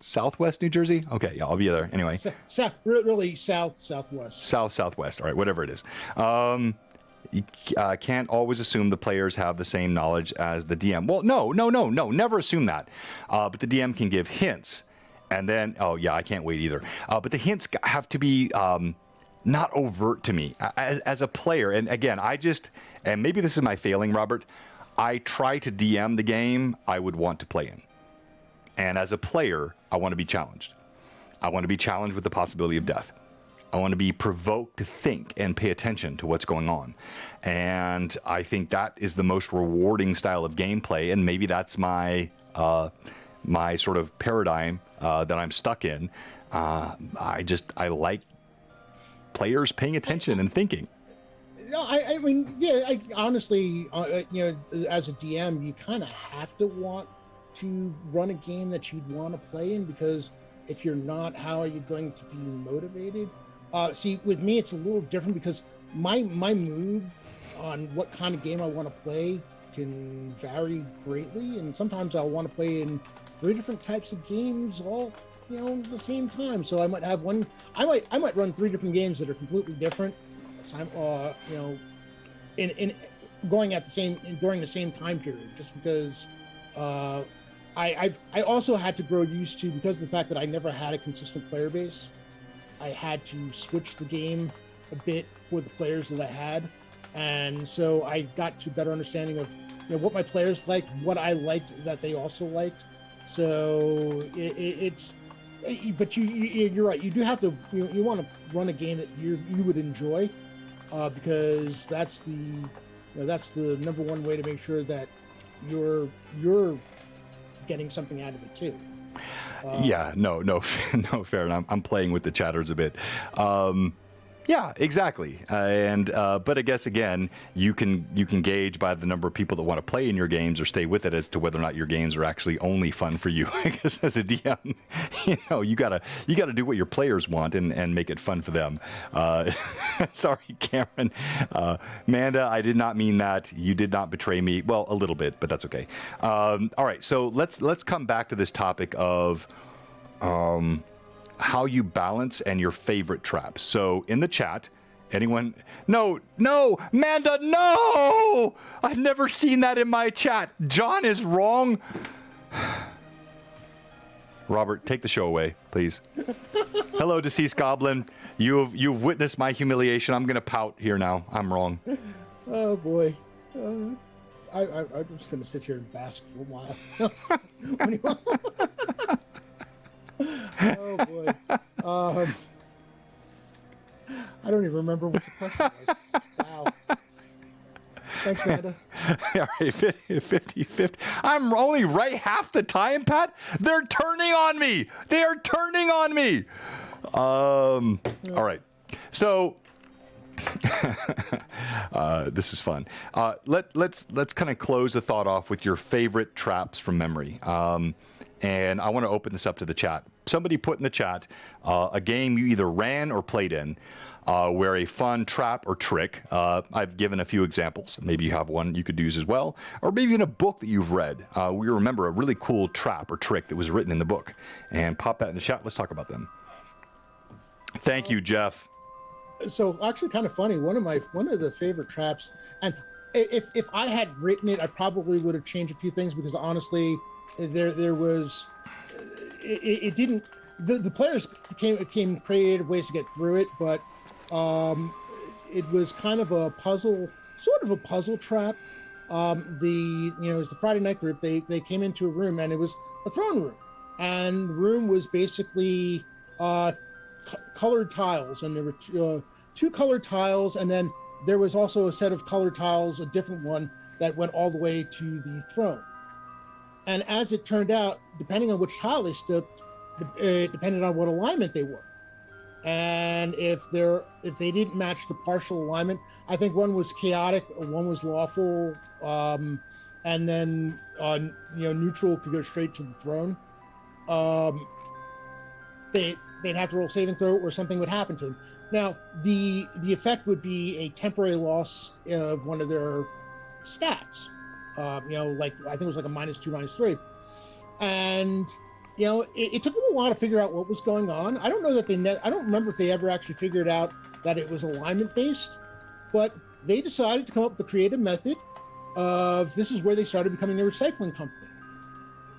Southwest New Jersey? Okay, yeah, I'll be there. Anyway. Really southwest. Southwest. All right, whatever it is. You can't always assume the players have the same knowledge as the DM. Well, no. Never assume that. But the DM can give hints. And then, I can't wait either. But the hints have to be not overt to me. As a player, and again, and maybe this is my failing, Robert, I try to DM the game I would want to play in. And as a player, I want to be challenged. I want to be challenged with the possibility of death. I want to be provoked to think and pay attention to what's going on. And I think that is the most rewarding style of gameplay. And maybe that's my sort of paradigm that I'm stuck in. I like players paying attention and thinking. No, I mean, honestly, as a DM, you kind of have to want to run a game that you'd want to play in, because if you're not, how are you going to be motivated? See, with me, it's a little different because my mood on what kind of game I want to play can vary greatly, and sometimes I'll want to play in 3 different types of games all at the same time. So I might have I might run 3 different games that are completely different. In going at the same during the same time period, just because. I also had to grow used to, because of the fact that I never had a consistent player base, I had to switch the game a bit for the players that I had. And so I got to better understanding of what my players liked, what I liked that they also liked. So but you're right. You do have to, you want to run a game that you would enjoy, because that's the number one way to make sure that you're getting something out of it too. No, fair enough. I'm playing with the chatters a bit. Yeah, exactly. But I guess again, you can gauge by the number of people that want to play in your games or stay with it as to whether or not your games are actually only fun for you. Because as a DM, you gotta do what your players want and make it fun for them. Sorry, Cameron. Amanda, I did not mean that. You did not betray me. Well, a little bit, but that's okay. All right, so let's come back to this topic of how you balance and your favorite traps. So in the chat, anyone? No, Manda, no! I've never seen that in my chat. John is wrong. Robert, take the show away, please. Hello, deceased goblin. You've witnessed my humiliation. I'm gonna pout here now. I'm wrong. Oh boy. I'm just gonna sit here and bask for a while. Oh boy. I don't even remember what the question was. Wow. Thanks, Amanda. All right, 50-50. I'm only right half the time, Pat. They're turning on me. They are turning on me. All right. So this is fun. Let's kind of close the thought off with your favorite traps from memory. And I want to open this up to the chat. Somebody put in the chat a game you either ran or played in. where a fun trap or trick, I've given a few examples. Maybe you have one you could use as well, or maybe in a book that you've read. We remember a really cool trap or trick that was written in the book. And pop that in the chat. Let's talk about them. Thank you, Jeff. So actually, kind of funny. One of the favorite traps, and if I had written it, I probably would have changed a few things because honestly, there was it didn't. The players came creative ways to get through it, but it was kind of a puzzle, sort of a puzzle trap. It was the Friday night group. They came into a room and it was a throne room, and the room was basically colored tiles, and there were two colored tiles, and then there was also a set of colored tiles, a different one that went all the way to the throne. And as it turned out, depending on which tile they stood, it depended on what alignment they were. And if they didn't match the partial alignment, I think one was chaotic, one was lawful, and then neutral could go straight to the throne. They'd have to roll save and throw, or something would happen to them. Now, the effect would be a temporary loss of one of their stats. Like I think it was like a -2, -3, and it took them a while to figure out what was going on. I don't know that I don't remember if they ever actually figured out that it was alignment based, but they decided to come up with a creative method of this is where they started becoming a recycling company.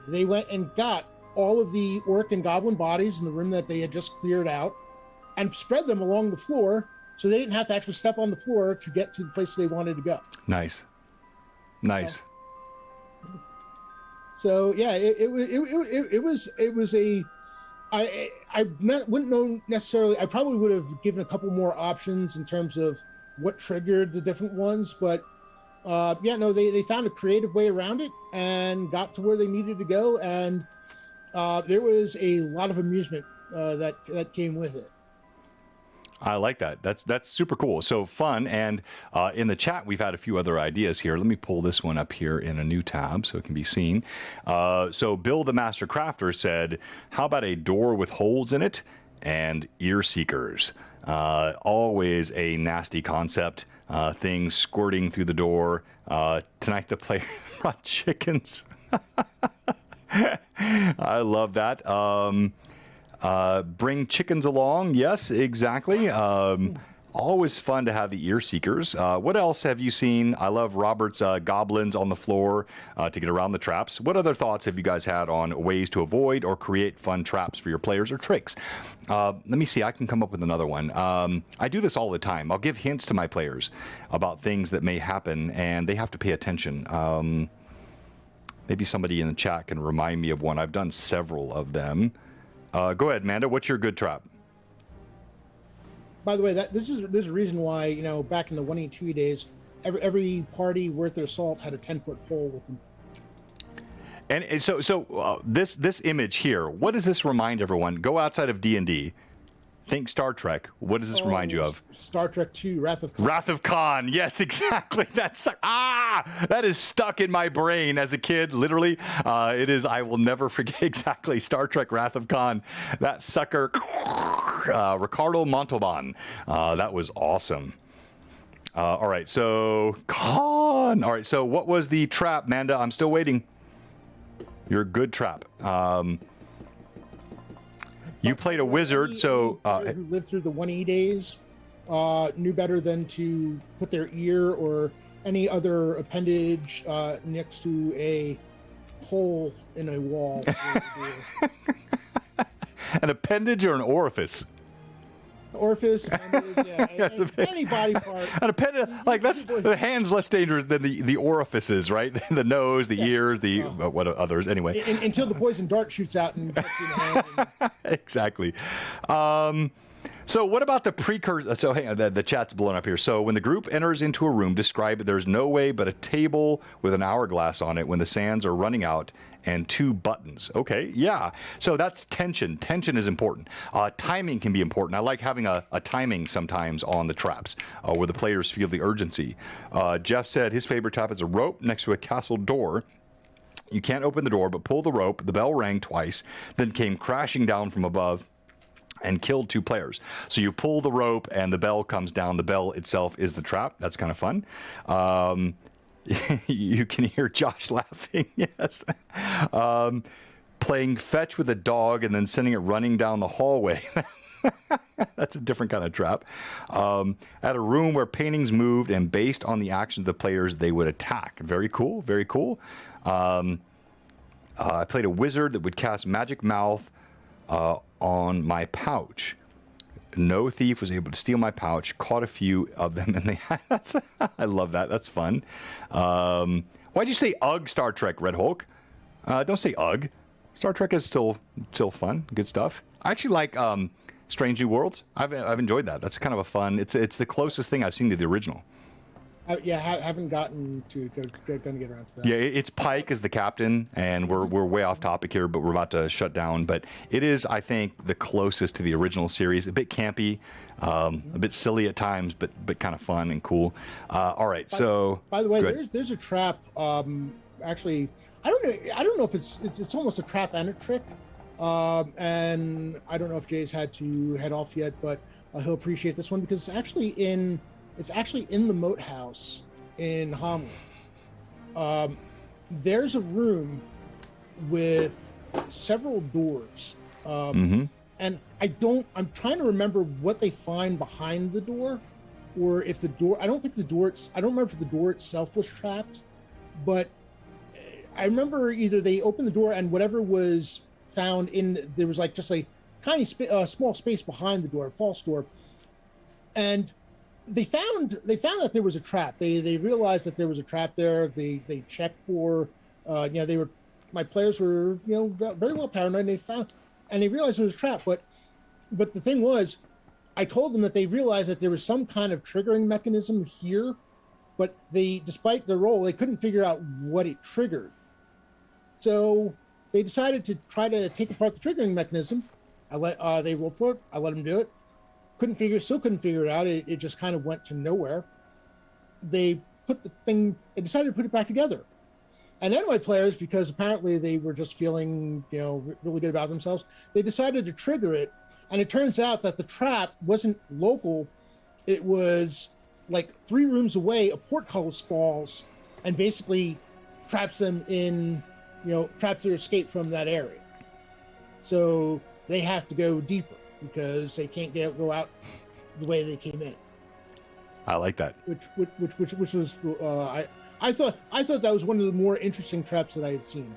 They went and got all of the orc and goblin bodies in the room that they had just cleared out and spread them along the floor so they didn't have to actually step on the floor to get to the place they wanted to go. Nice. So yeah, it was a. I wouldn't know necessarily. I probably would have given a couple more options in terms of what triggered the different ones, but they found a creative way around it and got to where they needed to go, and there was a lot of amusement that came with it. I like that. That's super cool. So fun. And in the chat, we've had a few other ideas here. Let me pull this one up here in a new tab so it can be seen. So Bill the Master Crafter said, how about a door with holes in it and ear seekers? Always a nasty concept. Things squirting through the door. Tonight the player brought chickens. I love that. Bring chickens along. Yes, exactly. Always fun to have the ear seekers. What else have you seen? I love Robert's goblins on the floor to get around the traps. What other thoughts have you guys had on ways to avoid or create fun traps for your players or tricks? Let me see. I can come up with another one. I do this all the time. I'll give hints to my players about things that may happen, and they have to pay attention. Maybe somebody in the chat can remind me of one. I've done several of them. Go ahead, Amanda. What's your good trap? By the way, there's a reason why back in the 1E2 days, every party worth their salt had a 10-foot pole with them. And so this image here, what does this remind everyone? Go outside of D&D. Think Star Trek. What does this remind you of? Star Trek II, Wrath of Khan. Wrath of Khan. Yes, exactly. That is stuck in my brain as a kid. Literally, it is. I will never forget exactly Star Trek Wrath of Khan. That sucker, Ricardo Montalban. That was awesome. All right, so Khan. All right, so what was the trap, Manda? I'm still waiting. Your good trap. You played a wizard, so... who lived through the 1E days knew better than to put their ear or any other appendage next to a hole in a wall. An appendage or an orifice? Orifice, any body part. An appendage, like that's the hand's less dangerous than the orifices, right? The nose, the ears, what others, anyway. Until the poison dart shoots out and gets you in the hand. Exactly. So what about the precursor? So hang on, the chat's blown up here. So when the group enters into a room, describe it. There's no way but a table with an hourglass on it when the sands are running out and 2 buttons. Okay, yeah. So that's tension. Tension is important. Timing can be important. I like having a timing sometimes on the traps where the players feel the urgency. Jeff said his favorite trap is a rope next to a castle door. You can't open the door, but pull the rope. The bell rang twice, then came crashing down from above. and killed 2 players. So you pull the rope and the bell comes down. The bell itself is the trap. That's kind of fun. You can hear Josh laughing. Yes. Playing fetch with a dog and then sending it running down the hallway. That's a different kind of trap. At a room where paintings moved and based on the actions of the players, they would attack. Very cool. Very cool. I played a wizard that would cast Magic Mouth on my pouch. No thief was able to steal my pouch. Caught a few of them, and I love that. That's fun. Why'd you say "ugh"? Star Trek, Red Hulk. Don't say "ugh." Star Trek is still fun. Good stuff. I actually like Strange New Worlds. I've enjoyed that. That's kind of a fun. It's the closest thing I've seen to the original. Haven't gotten to gonna get around to that. Yeah, it's Pike as the captain, and we're way off topic here, but we're about to shut down. But it is, I think, the closest to the original series. A bit campy, a bit silly at times, but kind of fun and cool. All right, by the way, there's a trap. Actually, I don't know if it's almost a trap and a trick. And I don't know if Jay's had to head off yet, but he'll appreciate this one because it's actually in the Moat House in Homley. There's a room with several doors. And I'm trying to remember what they find behind the door, or if the door, I don't remember if the door itself was trapped, but I remember either they opened the door and whatever was found there was like just a tiny small space behind the door, a false door. And they found that there was a trap. They realized that there was a trap there. They checked for, my players were, very well paranoid. And they realized there was a trap. But the thing was, I told them that they realized that there was some kind of triggering mechanism here, but despite their roll, they couldn't figure out what it triggered. So they decided to try to take apart the triggering mechanism. They rolled for it. I let them do it. Still couldn't figure it out. It just kind of went to nowhere. They decided to put it back together. And then my players, because apparently they were just feeling, really good about themselves, they decided to trigger it. And it turns out that the trap wasn't local. It was like 3 rooms away, a portcullis falls and basically traps them in, traps their escape from that area. So they have to go deeper, because they can't go out the way they came in. I like that. Which was I thought that was one of the more interesting traps that I had seen.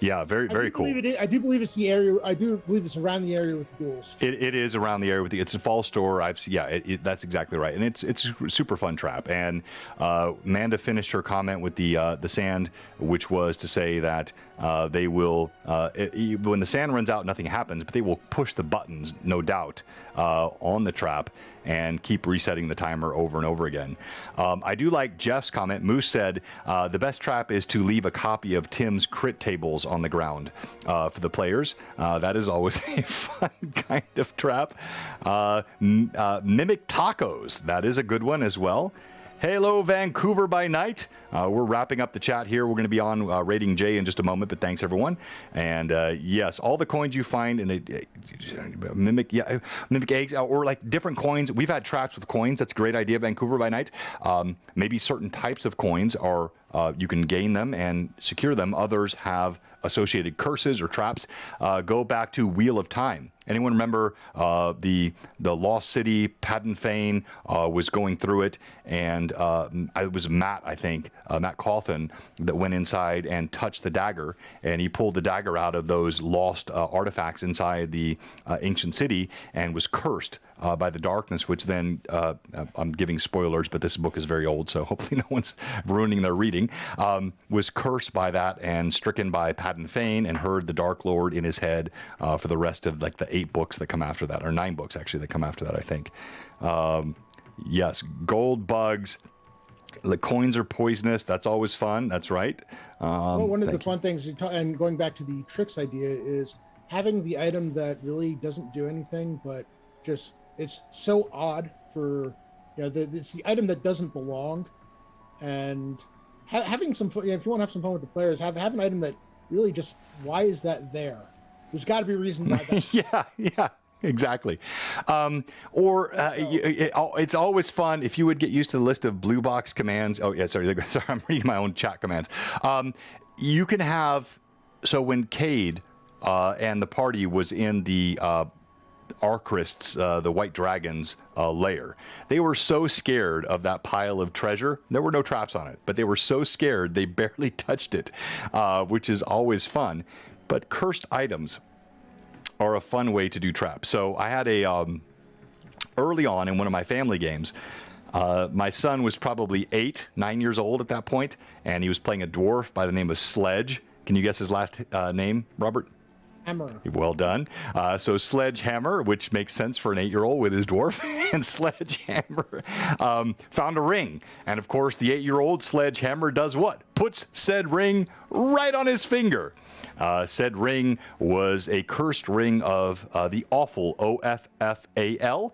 Yeah, very cool. I do believe it's the area. I do believe it's around the area with the duels. It is around the area with it's a fall store. That's exactly right, and it's a super fun trap. And Amanda finished her comment with the sand, which was to say that they will when the sand runs out, nothing happens, but they will push the buttons, no doubt, on the trap and keep resetting the timer over and over again. I do like Jeff's comment. Moose said the best trap is to leave a copy of Tim's crit tables on the ground for the players. That is always a fun kind of trap. Mimic tacos. That is a good one as well. Hello, Vancouver by night. We're wrapping up the chat here. We're going to be on Rating J in just a moment, but thanks, everyone. And yes, all the coins you find in mimic eggs or like different coins. We've had traps with coins. That's a great idea, Vancouver by night. Maybe certain types of coins are you can gain them and secure them. Others have associated curses or traps. Go back to Wheel of Time. Anyone remember the Lost City? Padden Fane was going through it, and it was Matt, I think, Matt Cawthon, that went inside and touched the dagger, and he pulled the dagger out of those lost artifacts inside the ancient city and was cursed by the darkness, which then, I'm giving spoilers, but this book is very old, so hopefully no one's ruining their reading, was cursed by that and stricken by Padden Fane and heard the Dark Lord in his head for the rest of like the 8 books that come after that, or 9 books actually that come after that, I think. Yes, gold bugs. The coins are poisonous. That's always fun. That's right. One of the fun things, and going back to the tricks idea, is having the item that really doesn't do anything, but just it's so odd for, it's the item that doesn't belong, and having some fun. If you want to have some fun with the players, have an item that really just, why is that there? There's got to be a reason why that. Yeah. Exactly. It's always fun if you would get used to the list of blue box commands. Oh, yeah, sorry, I'm reading my own chat commands. You can have, so when Cade and the party was in the Arcrists, the White Dragons lair, they were so scared of that pile of treasure. There were no traps on it, but they were so scared they barely touched it, which is always fun. But cursed items are a fun way to do traps. So I had early on in one of my family games, my son was probably 9 years old at that point, and he was playing a dwarf by the name of Sledge. Can you guess his last name, Robert? Hammer. Well done. So Sledgehammer, which makes sense for an 8-year-old with his dwarf, and Sledgehammer found a ring. And of course, the 8-year-old Sledgehammer does what? Puts said ring right on his finger. Said ring was a cursed ring of the awful, Offal.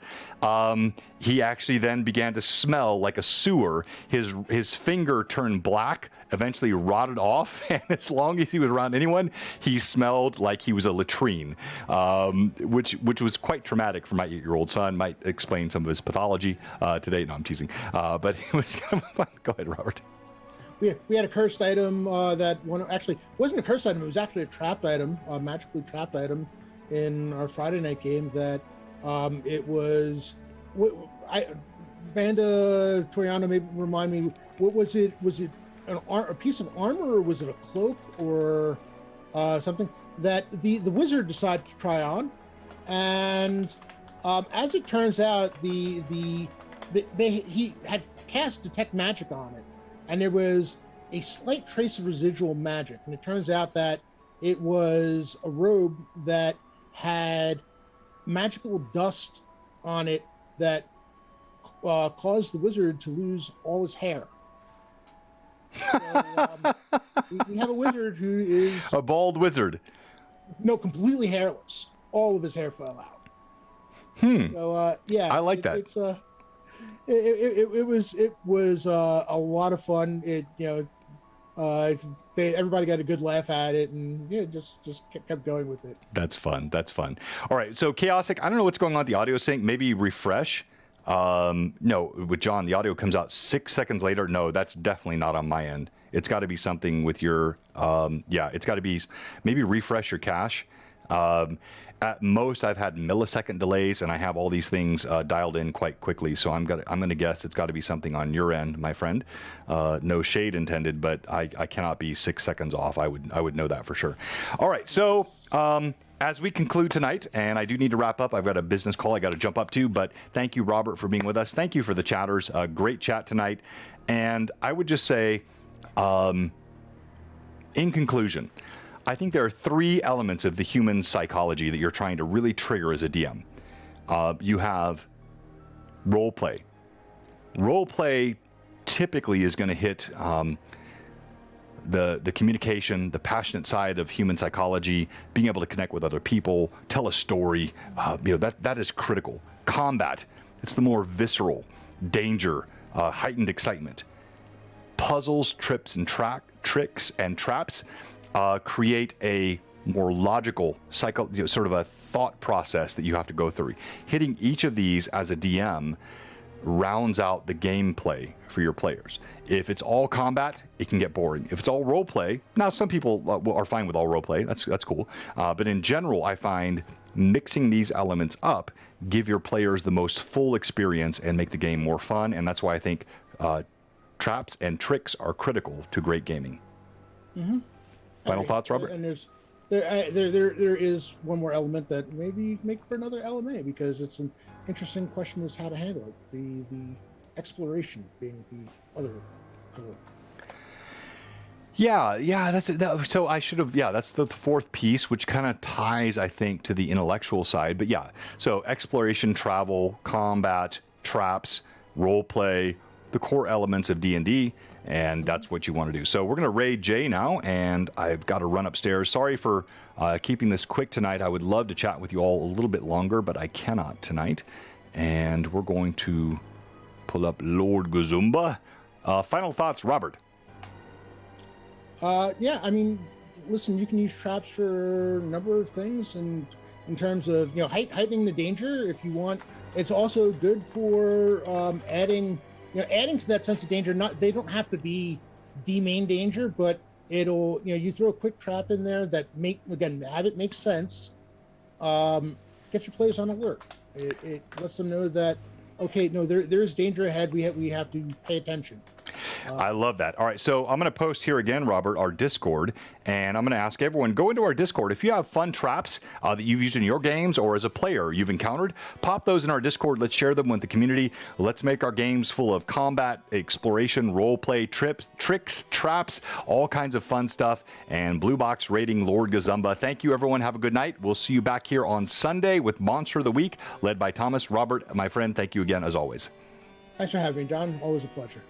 He actually then began to smell like a sewer. His finger turned black, eventually rotted off, and as long as he was around anyone, he smelled like he was a latrine, which was quite traumatic for my 8-year-old son. Might explain some of his pathology today. No, I'm teasing. But it was kind of fun. Go ahead, Robert. We had a cursed item that actually wasn't a cursed item. It was actually a trapped item, a magically trapped item in our Friday night game. That it was. Banda Toriano, maybe remind me. What was it? Was it a piece of armor, or was it a cloak, or something that the wizard decided to try on? And as it turns out, he had cast detect magic on it. And there was a slight trace of residual magic. And it turns out that it was a robe that had magical dust on it that caused the wizard to lose all his hair. So, we have a wizard who is... A bald wizard. No, completely hairless. All of his hair fell out. So, yeah. I like that. It's... It was a lot of fun. Everybody got a good laugh at it, and just kept going with it. That's fun. All right, so Chaosic, I don't know what's going on with the audio sync. Maybe refresh. No, with John, the audio comes out 6 seconds later. No, that's definitely not on my end. It's got to be something with your. It's got to be maybe refresh your cache. At most, I've had millisecond delays, and I have all these things dialed in quite quickly. So I'm gonna guess it's got to be something on your end, my friend. No shade intended, but I cannot be 6 seconds off. I would know that for sure. All right, so as we conclude tonight, and I do need to wrap up. I've got a business call I got to jump up to, but thank you, Robert, for being with us. Thank you for the chatters. Great chat tonight, and I would just say, in conclusion, I think there are 3 elements of the human psychology that you're trying to really trigger as a DM. You have role play. Role play typically is going to hit the communication, the passionate side of human psychology, being able to connect with other people, tell a story. That is critical. Combat, it's the more visceral, danger, heightened excitement. Puzzles, tricks and traps create a more logical sort of a thought process that you have to go through. Hitting each of these as a DM rounds out the gameplay for your players. If it's all combat, it can get boring. If it's all role play, now some people are fine with all role play. That's cool. But in general, I find mixing these elements up give your players the most full experience and make the game more fun. And that's why I think traps and tricks are critical to great gaming. Mm-hmm. Final thoughts, Robert? And there is one more element that maybe make for another LMA, because it's an interesting question is how to handle it. The exploration being the other. Yeah, so I should have, that's the 4th piece, which kind of ties, I think, to the intellectual side. But yeah, so exploration, travel, combat, traps, role play, the core elements of D&D. And that's what you want to do. So we're going to raid Jay now, and I've got to run upstairs. Sorry for keeping this quick tonight. I would love to chat with you all a little bit longer, but I cannot tonight. And we're going to pull up Lord Gazumba. Final thoughts, Robert? Yeah, I mean, listen, you can use traps for a number of things, and in terms of heightening the danger if you want. It's also good for adding to that sense of danger. They don't have to be the main danger, but it'll you throw a quick trap in there that have it make sense. Get your players on alert. It lets them know that okay, no, there's danger ahead. We have to pay attention. I love that. All right, so I'm going to post here again, Robert, our Discord, and I'm going to ask everyone, go into our Discord. If you have fun traps that you've used in your games or as a player you've encountered, pop those in our Discord. Let's share them with the community. Let's make our games full of combat, exploration, role play, tricks, traps, all kinds of fun stuff. And Blue Box rating Lord Gazumba. Thank you, everyone. Have a good night. We'll see you back here on Sunday with Monster of the Week, led by Thomas. Robert, my friend, thank you again, as always. Thanks for having me, John. Always a pleasure.